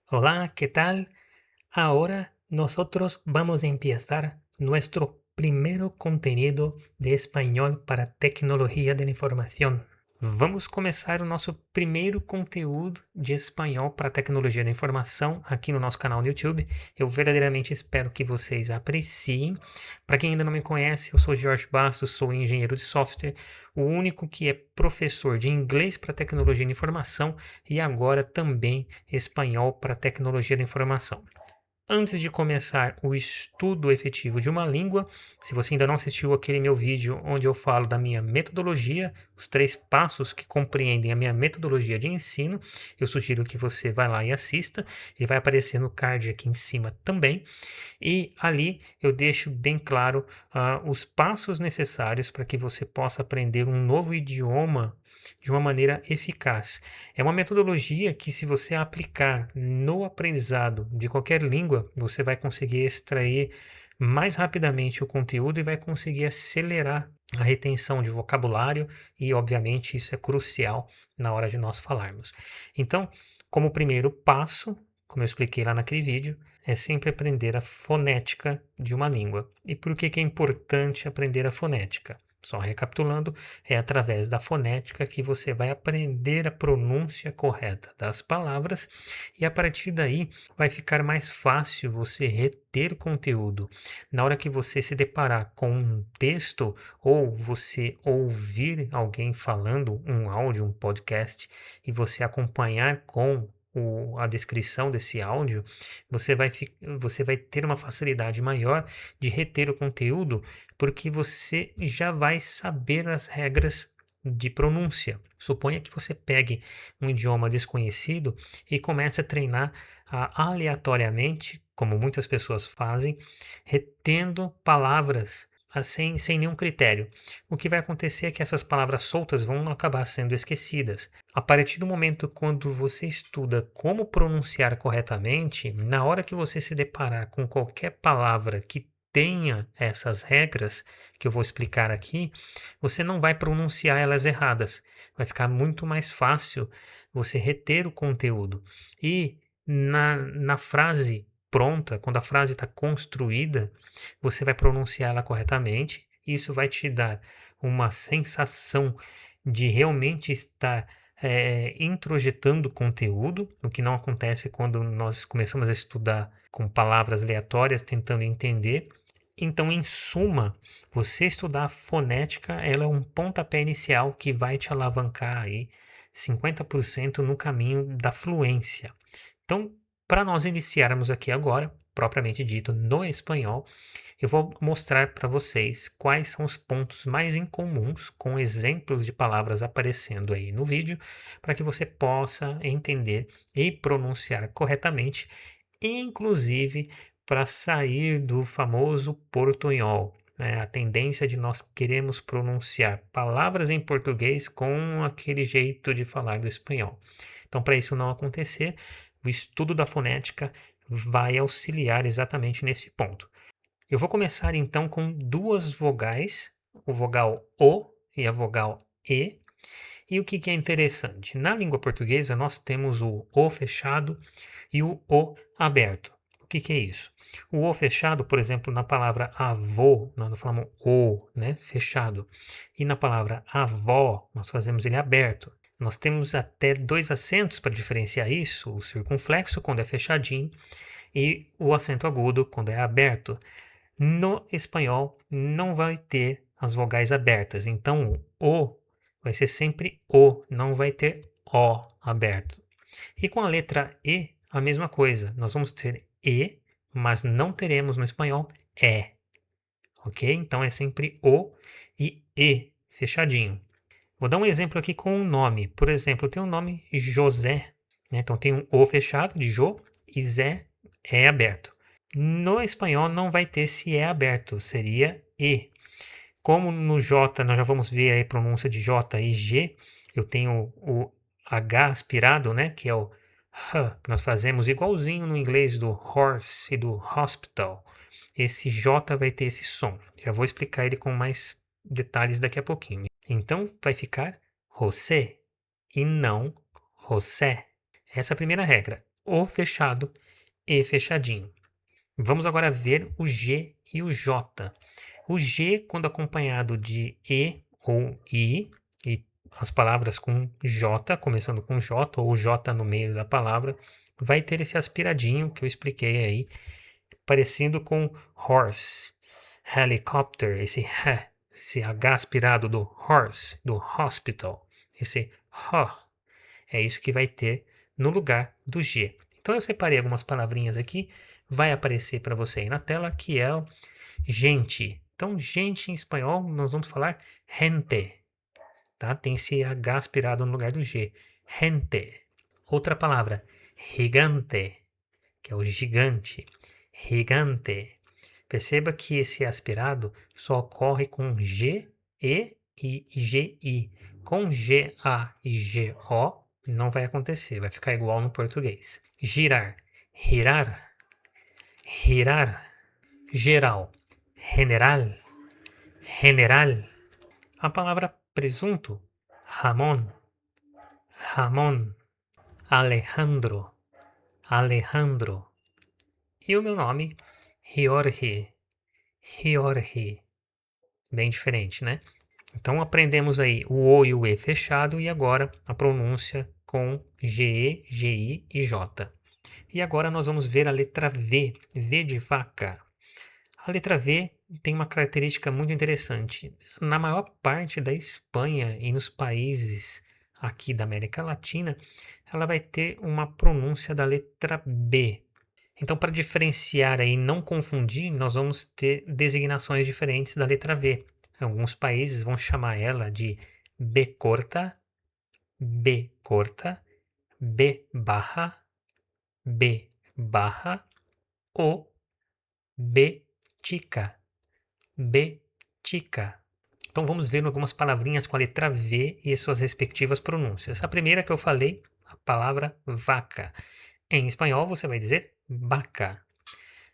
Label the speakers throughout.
Speaker 1: Hola, ¿qué tal? Ahora nosotros vamos a empezar nuestro primer contenido de español para tecnologia da informação. Vamos começar o nosso primeiro conteúdo de espanhol para tecnologia da informação aqui no nosso canal no YouTube. Eu verdadeiramente espero que vocês apreciem. Para quem ainda não me conhece, eu sou Jorge Bastos, sou engenheiro de software, o único que é professor de inglês para tecnologia da informação e agora também espanhol para tecnologia da informação. Antes de começar o estudo efetivo de uma língua, se você ainda não assistiu aquele meu vídeo onde eu falo da minha metodologia, os 3 passos que compreendem a minha metodologia de ensino, eu sugiro que você vá lá e assista. Ele vai aparecer no card aqui em cima também. E ali eu deixo bem claro os passos necessários para que você possa aprender um novo idioma de uma maneira eficaz. É uma metodologia que, se você aplicar no aprendizado de qualquer língua, você vai conseguir extrair mais rapidamente o conteúdo e vai conseguir acelerar a retenção de vocabulário, e obviamente isso é crucial na hora de nós falarmos. Então, como primeiro passo, como eu expliquei lá naquele vídeo, é sempre aprender a fonética de uma língua. E por que é importante aprender a fonética? Só recapitulando, é através da fonética que você vai aprender a pronúncia correta das palavras, e a partir daí vai ficar mais fácil você reter conteúdo. Na hora que você se deparar com um texto ou você ouvir alguém falando um áudio, um podcast, e você acompanhar com a descrição desse áudio, você vai ter uma facilidade maior de reter o conteúdo, porque você já vai saber as regras de pronúncia. Suponha que você pegue um idioma desconhecido e comece a treinar aleatoriamente, como muitas pessoas fazem, retendo palavras sem nenhum critério. O que vai acontecer é que essas palavras soltas vão acabar sendo esquecidas. A partir do momento quando você estuda como pronunciar corretamente, na hora que você se deparar com qualquer palavra que tenha essas regras que eu vou explicar aqui, você não vai pronunciar elas erradas. Vai ficar muito mais fácil você reter o conteúdo. E na frase pronta, quando a frase está construída, você vai pronunciar ela corretamente. Isso vai te dar uma sensação de realmente estar introjetando conteúdo, o que não acontece quando nós começamos a estudar com palavras aleatórias, tentando entender. Então, em suma, você estudar a fonética, ela é um pontapé inicial que vai te alavancar aí 50% no caminho da fluência. Então, para nós iniciarmos aqui agora, propriamente dito no espanhol, eu vou mostrar para vocês quais são os pontos mais incomuns, com exemplos de palavras aparecendo aí no vídeo, para que você possa entender e pronunciar corretamente, inclusive para sair do famoso portunhol, né? A tendência de nós queremos pronunciar palavras em português com aquele jeito de falar do espanhol. Então, para isso não acontecer, o estudo da fonética vai auxiliar exatamente nesse ponto. Eu vou começar então com duas vogais, o vogal O e a vogal E. E o que é interessante? Na língua portuguesa, nós temos o O fechado e o O aberto. O que é isso? O O fechado, por exemplo, na palavra avô, nós não falamos O, né? Fechado. E na palavra avó, nós fazemos ele aberto. Nós temos até 2 acentos para diferenciar isso: o circunflexo, quando é fechadinho, e o acento agudo, quando é aberto. No espanhol, não vai ter as vogais abertas, então o vai ser sempre o, não vai ter o aberto. E com a letra E, a mesma coisa. Nós vamos ter E, mas não teremos no espanhol é. Ok? Então é sempre o e fechadinho. Vou dar um exemplo aqui com um nome. Por exemplo, eu tenho o nome José, né? Então tem um O fechado de Jo e Zé é aberto. No espanhol não vai ter se é aberto, seria E. Como no J nós já vamos ver a pronúncia de J e G, eu tenho o H aspirado, né? Que é o H, que nós fazemos igualzinho no inglês do horse e do hospital. Esse J vai ter esse som. Já vou explicar ele com mais detalhes daqui a pouquinho. Então vai ficar José e não José. Essa é a primeira regra. O fechado, E fechadinho. Vamos agora ver o G e o J. O G, quando acompanhado de E ou I, e as palavras com J, começando com J, ou J no meio da palavra, vai ter esse aspiradinho que eu expliquei aí, parecido com horse, helicopter, esse H aspirado do horse, do hospital, esse H, é isso que vai ter no lugar do G. Então eu separei algumas palavrinhas aqui, vai aparecer para você aí na tela, que é o gente. Então, gente em espanhol, nós vamos falar gente, tá? Tem esse H aspirado no lugar do G. Gente. Outra palavra, gigante, que é o gigante. Gigante. Perceba que esse aspirado só ocorre com G, E e GI. Com GA e GO não vai acontecer, vai ficar igual no português. Girar, girar, girar. Geral, general, general. A palavra presunto, jamón, jamón. Alejandro, Alejandro. E o meu nome, Jorge, Jorge. Bem diferente, né? Então aprendemos aí o O e o E fechado e agora a pronúncia com GE, GI e J. E agora nós vamos ver a letra V, V de vaca. A letra V tem uma característica muito interessante. Na maior parte da Espanha e nos países aqui da América Latina, ela vai ter uma pronúncia da letra B. Então, para diferenciar e não confundir, nós vamos ter designações diferentes da letra V. Alguns países vão chamar ela de B corta, B corta, B barra ou B chica, B chica. Então vamos ver algumas palavrinhas com a letra V e suas respectivas pronúncias. A primeira que eu falei, a palavra vaca. Em espanhol você vai dizer vaca,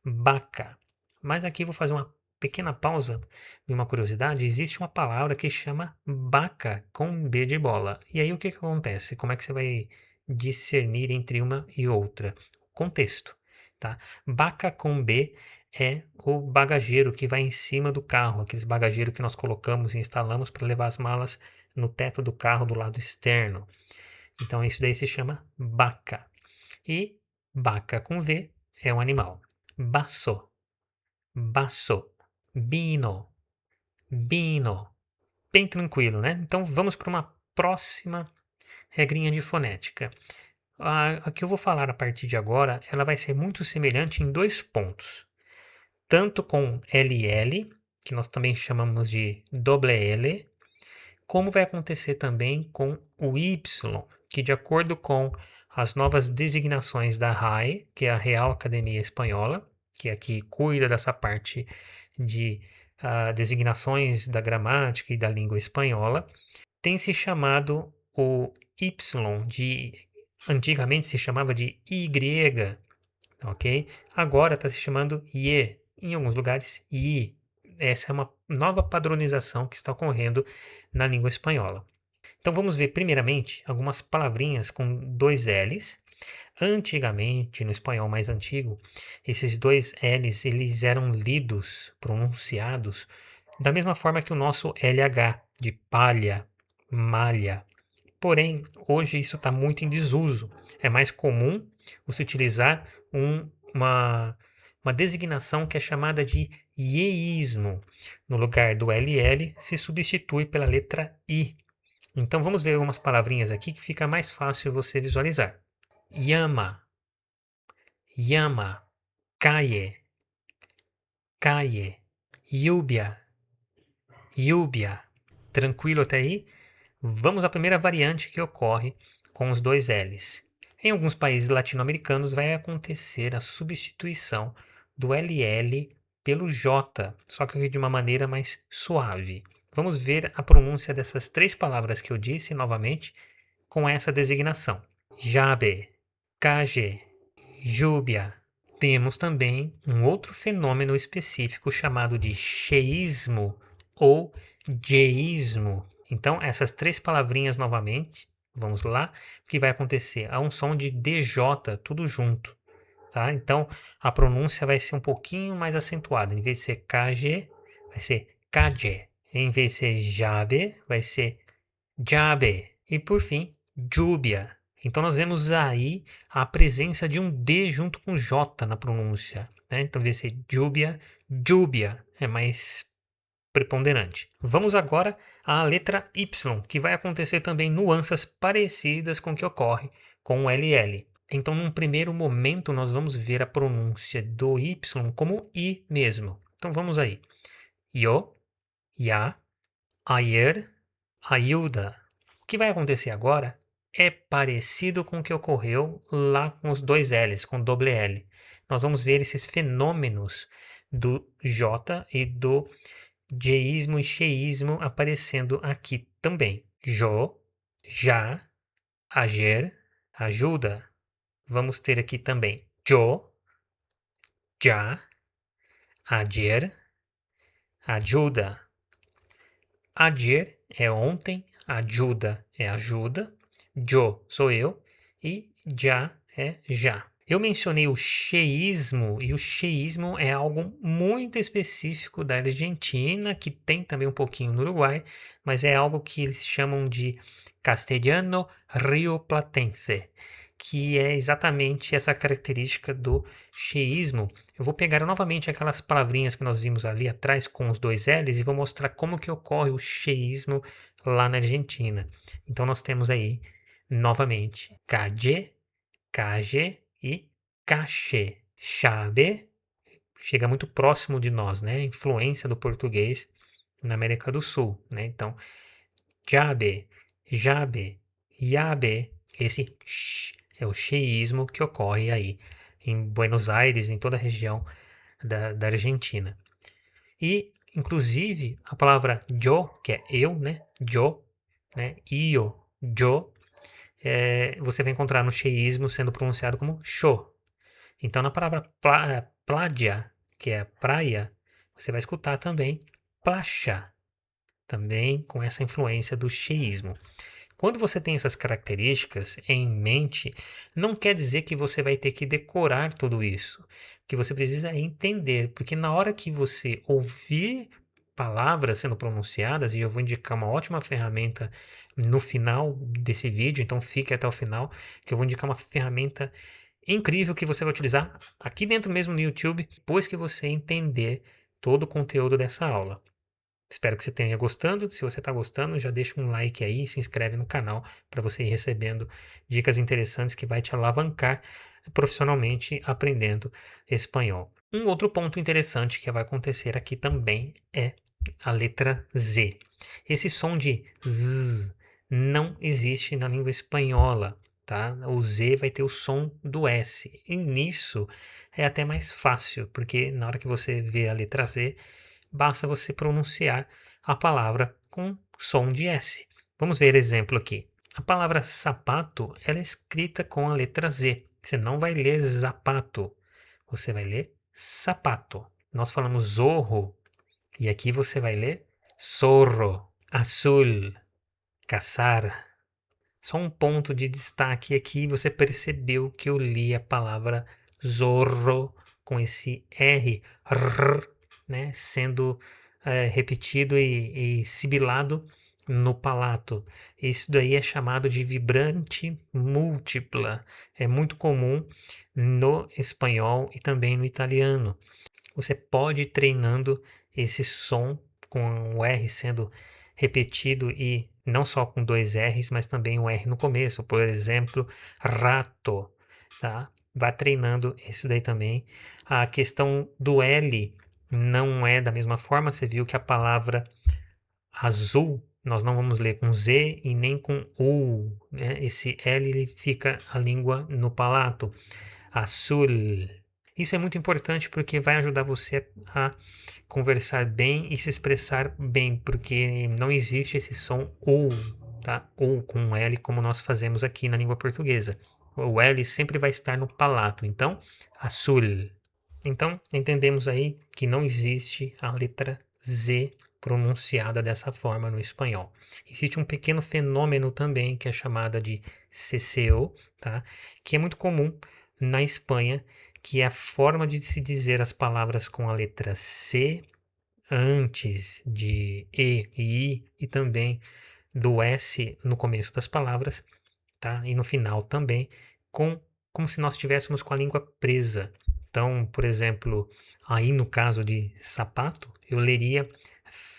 Speaker 1: vaca. Mas aqui vou fazer uma pequena pausa e uma curiosidade. Existe uma palavra que chama vaca com B de bola. E aí o que acontece? Como é que você vai discernir entre uma e outra? Contexto, tá? Vaca com B é o bagageiro que vai em cima do carro, aqueles bagageiros que nós colocamos e instalamos para levar as malas no teto do carro do lado externo. Então isso daí se chama vaca. E vaca com V é um animal. Baço, baço, bino, bino. Bem tranquilo, né? Então vamos para uma próxima regrinha de fonética. A que eu vou falar a partir de agora, ela vai ser muito semelhante em dois pontos. Tanto com LL, que nós também chamamos de doble L, como vai acontecer também com o Y, que de acordo com as novas designações da RAE, que é a Real Academia Espanhola, que aqui cuida dessa parte de designações da gramática e da língua espanhola, tem se chamado o Y antigamente se chamava de Y, ok? Agora está se chamando IE, em alguns lugares I. Essa é uma nova padronização que está ocorrendo na língua espanhola. Então vamos ver primeiramente algumas palavrinhas com dois L's. Antigamente, no espanhol mais antigo, esses dois L's eles eram lidos, pronunciados, da mesma forma que o nosso LH, de palha, malha. Porém, hoje isso está muito em desuso. É mais comum você utilizar uma designação que é chamada de ieísmo. No lugar do LL, se substitui pela letra I. Então vamos ver algumas palavrinhas aqui que fica mais fácil você visualizar. Llama, llama, calle, calle, lluvia, lluvia. Tranquilo até aí? Vamos à primeira variante que ocorre com os dois L's. Em alguns países latino-americanos vai acontecer a substituição do LL pelo J, só que de uma maneira mais suave. Vamos ver a pronúncia dessas três palavras que eu disse novamente com essa designação. Llave, calle, lluvia. Temos também um outro fenômeno específico chamado de cheísmo ou geísmo. Então, essas três palavrinhas novamente Vamos lá, o que vai acontecer? Há um som de DJ, tudo junto, tá? Então, a pronúncia vai ser um pouquinho mais acentuada. Em vez de ser KG, vai ser KG. Em vez de ser JABE, vai ser JABE. E por fim, Júbia. Então nós vemos aí a presença de um D junto com J na pronúncia, né? Então, em vez de ser Júbia, Júbia é mais preponderante. Vamos agora à letra Y, que vai acontecer também nuances parecidas com o que ocorre com o LL. Então, num primeiro momento, nós vamos ver a pronúncia do Y como I mesmo. Então, vamos aí. Yo, ya, ayer, ayuda. O que vai acontecer agora é parecido com o que ocorreu lá com os dois L's, com doble L. Nós vamos ver esses fenômenos do J e do Jeísmo e xeísmo aparecendo aqui também. Jo, já, ager, ajuda. Vamos ter aqui também jo, já, ayer, ajuda. Ayer é ontem, ajuda é ajuda, jo sou eu e já é já. Eu mencionei o xeísmo, e o xeísmo é algo muito específico da Argentina, que tem também um pouquinho no Uruguai, mas é algo que eles chamam de castelhano rioplatense, que é exatamente essa característica do xeísmo. Eu vou pegar novamente aquelas palavrinhas que nós vimos ali atrás com os dois L's e vou mostrar como que ocorre o xeísmo lá na Argentina. Então nós temos aí, novamente, calle, cage e cachê. Chave chega muito próximo de nós, né? Influência do português na América do Sul, né? Então, jabe, jabe, yabe, esse sh é o xeísmo que ocorre aí em Buenos Aires, em toda a região da Argentina. E, inclusive, a palavra yo, que é eu, né? Yo, né? Io, yo, você vai encontrar no xeísmo sendo pronunciado como xô. Então, na palavra pládia, que é praia, você vai escutar também placha, também com essa influência do xeísmo. Quando você tem essas características em mente, não quer dizer que você vai ter que decorar tudo isso. O que você precisa é entender, porque na hora que você ouvir palavras sendo pronunciadas, e eu vou indicar uma ótima ferramenta no final desse vídeo, então fique até o final, que eu vou indicar uma ferramenta incrível que você vai utilizar aqui dentro mesmo no YouTube, depois que você entender todo o conteúdo dessa aula. Espero que você tenha gostando. Se você está gostando, já deixa um like aí e se inscreve no canal para você ir recebendo dicas interessantes que vai te alavancar profissionalmente aprendendo espanhol. Um outro ponto interessante que vai acontecer aqui também é a letra Z. Esse som de Z não existe na língua espanhola, tá? O Z vai ter o som do S. E nisso é até mais fácil, porque na hora que você vê a letra Z, basta você pronunciar a palavra com som de S. Vamos ver exemplo aqui. A palavra sapato, ela é escrita com a letra Z. Você não vai ler zapato, você vai ler sapato. Nós falamos zorro, e aqui você vai ler zorro. Azul, caçar. Só um ponto de destaque aqui, você percebeu que eu li a palavra zorro com esse R, né, sendo repetido e sibilado no palato. Isso daí é chamado de vibrante múltipla. É muito comum no espanhol e também no italiano. Você pode ir treinando esse som com o R sendo repetido e não só com dois R's, mas também o R no começo. Por exemplo, rato, tá? Vá treinando isso daí também. A questão do L não é da mesma forma. Você viu que a palavra azul nós não vamos ler com Z e nem com U, né? Esse L ele fica a língua no palato. Azul. Isso é muito importante porque vai ajudar você a conversar bem e se expressar bem, porque não existe esse som U, tá? U com um L como nós fazemos aqui na língua portuguesa. O L sempre vai estar no palato, então, azul. Então, entendemos aí que não existe a letra Z pronunciada dessa forma no espanhol. Existe um pequeno fenômeno também que é chamado de ceceo, tá? Que é muito comum na Espanha, que é a forma de se dizer as palavras com a letra C antes de E e I e também do S no começo das palavras, tá? E no final também, como se nós estivéssemos com a língua presa. Então, por exemplo, aí no caso de sapato, eu leria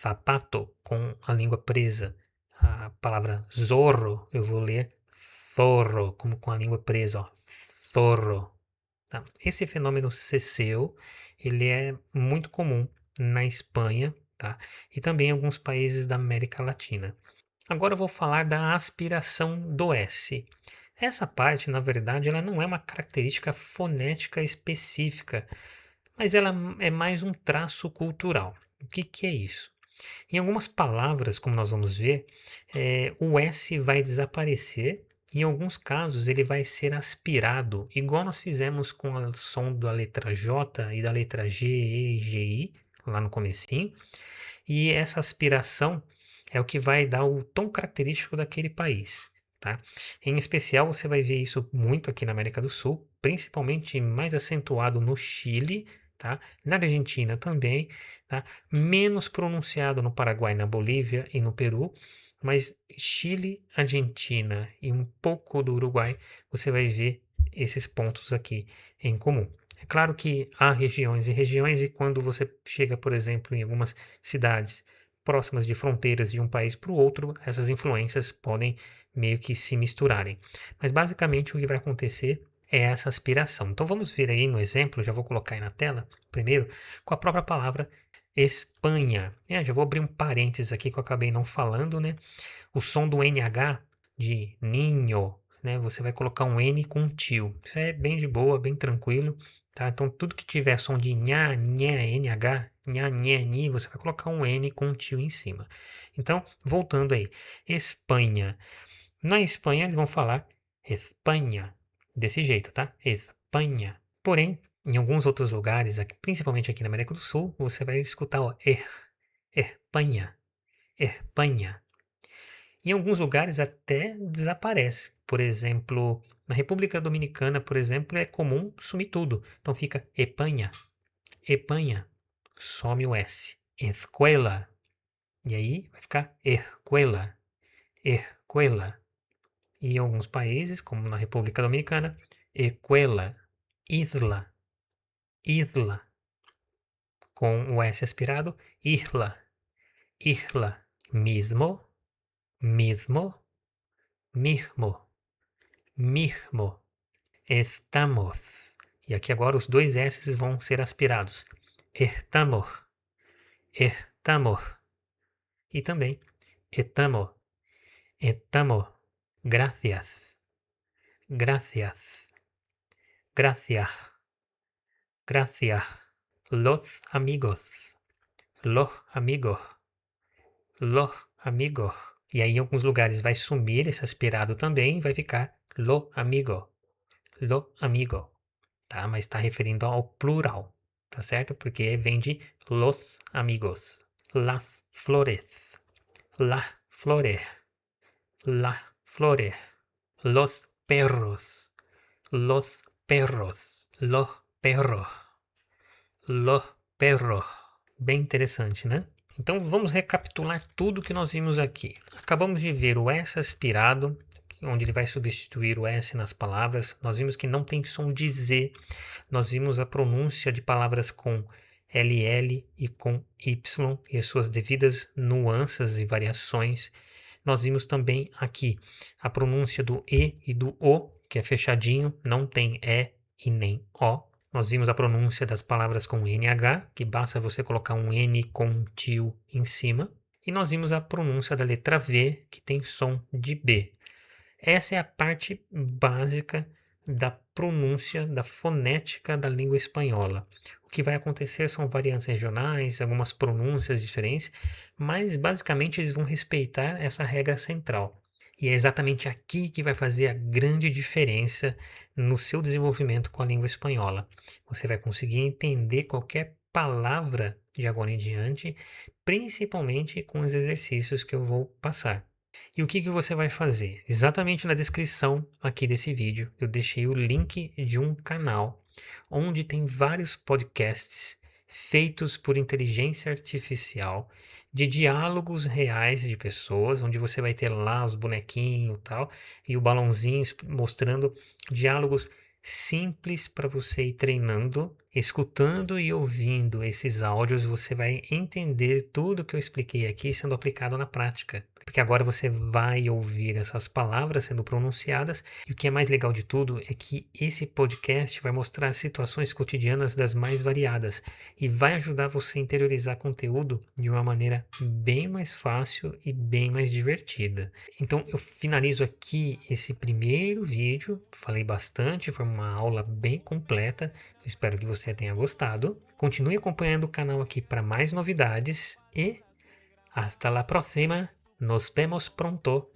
Speaker 1: zapato com a língua presa. A palavra zorro, eu vou ler zorro, como com a língua presa, ó, zorro. Tá? Esse fenômeno ceceu, ele é muito comum na Espanha, tá? E também em alguns países da América Latina. Agora eu vou falar da aspiração do S. Essa parte, na verdade, ela não é uma característica fonética específica, mas ela é mais um traço cultural. O que é isso? Em algumas palavras, como nós vamos ver, o S vai desaparecer. Em alguns casos, ele vai ser aspirado, igual nós fizemos com o som da letra J e da letra G, E, G, I, lá no comecinho. E essa aspiração é o que vai dar o tom característico daquele país, tá? Em especial, você vai ver isso muito aqui na América do Sul, principalmente mais acentuado no Chile, tá? Na Argentina também, tá? Menos pronunciado no Paraguai, na Bolívia e no Peru, mas Chile, Argentina e um pouco do Uruguai, você vai ver esses pontos aqui em comum. É claro que há regiões e regiões, e quando você chega, por exemplo, em algumas cidades próximas de fronteiras de um país para o outro, essas influências podem meio que se misturarem. Mas basicamente o que vai acontecer é essa aspiração. Então vamos ver aí no exemplo, já vou colocar aí na tela, primeiro, com a própria palavra Espanha. Já vou abrir um parênteses aqui que eu acabei não falando, né? O som do NH de ninho, né? Você vai colocar um N com um tio. Isso é bem de boa, bem tranquilo, tá? Então tudo que tiver som de nha, nha, NH, nha, nha, ni, você vai colocar um N com um tio em cima. Então, voltando aí, Espanha. Na Espanha eles vão falar Espanha, desse jeito, tá? Espanha. Porém, em alguns outros lugares, aqui, principalmente aqui na América do Sul, você vai escutar o Espanha, Espanha. Em alguns lugares até desaparece. Por exemplo, na República Dominicana, por exemplo, é comum sumir tudo. Então fica Espanha, Espanha, some o S. Escuela. E aí vai ficar escuela, escuela. E em alguns países, como na República Dominicana, escuela, isla, isla. Com o S aspirado, isla, isla. Mismo, mismo, mismo, mismo. Estamos. E aqui agora os dois S vão ser aspirados. Estamos, estamos. E também estamos, estamos. Gracias, gracias, gracias, gracias. Los amigos, los amigos, los amigos. E aí em alguns lugares vai sumir esse aspirado também, vai ficar lo amigo, tá? Mas está referindo ao plural, tá certo? Porque vem de los amigos. Las flores, las flores, las flores. Los perros, los perros, los perros, los perros. Bem interessante, né? Então vamos recapitular tudo que nós vimos aqui. Acabamos de ver o S aspirado, onde ele vai substituir o S nas palavras. Nós vimos que não tem som de Z. Nós vimos a pronúncia de palavras com LL e com Y e as suas devidas nuances e variações. Nós vimos também aqui a pronúncia do E e do O, que é fechadinho, não tem E e nem O. Nós vimos a pronúncia das palavras com NH, que basta você colocar um N com um tio em cima. E nós vimos a pronúncia da letra V, que tem som de B. Essa é a parte básica da pronúncia, da fonética da língua espanhola. O que vai acontecer são variantes regionais, algumas pronúncias diferentes, mas basicamente eles vão respeitar essa regra central. E é exatamente aqui que vai fazer a grande diferença no seu desenvolvimento com a língua espanhola. Você vai conseguir entender qualquer palavra de agora em diante, principalmente com os exercícios que eu vou passar. E o que você vai fazer? Exatamente na descrição aqui desse vídeo, eu deixei o link de um canal onde tem vários podcasts feitos por inteligência artificial, de diálogos reais de pessoas, onde você vai ter lá os bonequinhos e tal, e o balãozinho mostrando diálogos simples para você ir treinando, escutando e ouvindo esses áudios, você vai entender tudo que eu expliquei aqui sendo aplicado na prática. Porque agora você vai ouvir essas palavras sendo pronunciadas, e o que é mais legal de tudo é que esse podcast vai mostrar situações cotidianas das mais variadas e vai ajudar você a interiorizar conteúdo de uma maneira bem mais fácil e bem mais divertida. Então eu finalizo aqui esse primeiro vídeo, falei bastante, foi uma aula bem completa, eu espero que você tenha gostado. Continue acompanhando o canal aqui para mais novidades e hasta la próxima, nos vemos pronto.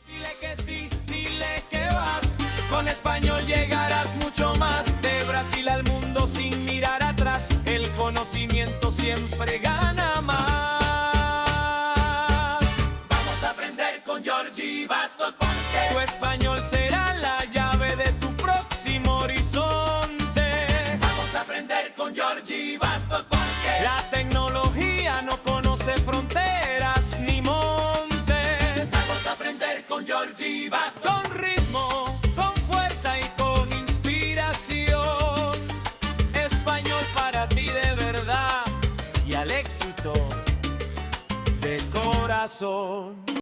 Speaker 2: Dile que sí, dile que vas. Con español llegarás mucho más. De Brasil al mundo sin mirar atrás. El conocimiento siempre gana más. Vamos a aprender con Georgie Bastos porque tu español será la llave de tu próximo horizonte. Vamos a aprender con Georgie Bastos porque la tecnología no conoce fronteras ni montes. Vamos a aprender con Georgie Bastos. Con ritmo, con fuerza y con inspiración. Español para ti de verdad y al éxito de corazón.